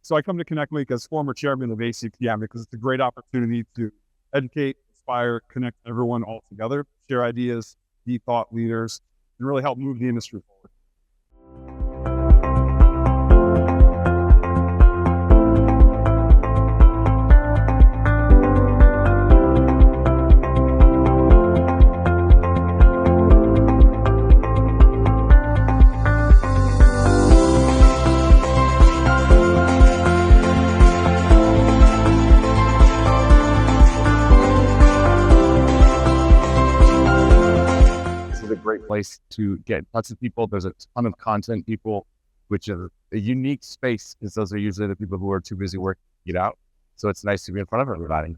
So I come to Connect Link as former chairman of ACPM because it's a great opportunity to educate, inspire, connect everyone all together, share ideas, be thought leaders, and really help move the industry forward. Is a great place to get in touch with people. There's a ton of content people, which is a unique space because those are usually the people who are too busy working to get out. So it's nice to be in front of everybody.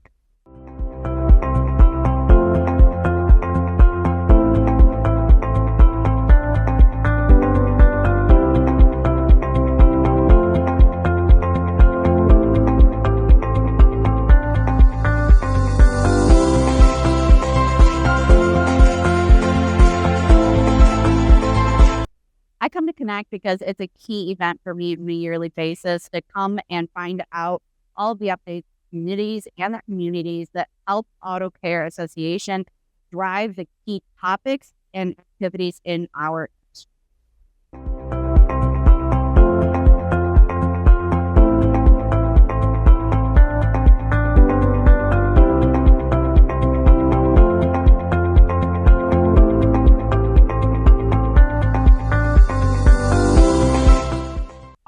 I come to Connect because it's a key event for me on a yearly basis to come and find out all of the updates, communities, and the communities that help Auto Care Association drive the key topics and activities in our industry.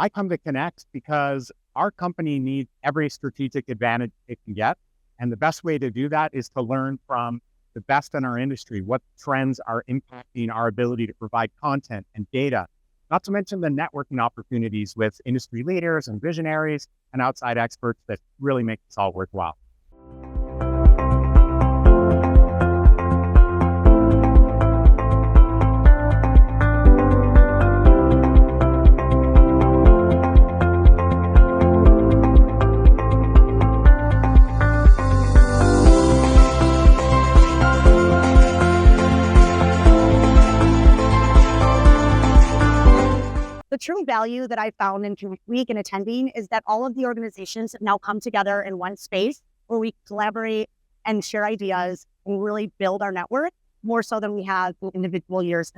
I come to Connect because our company needs every strategic advantage it can get. And the best way to do that is to learn from the best in our industry, what trends are impacting our ability to provide content and data, not to mention the networking opportunities with industry leaders and visionaries and outside experts that really make this all worthwhile. The true value that I found in Connect Week and attending is that all of the organizations have now come together in one space where we collaborate and share ideas and really build our network more so than we have in individual years.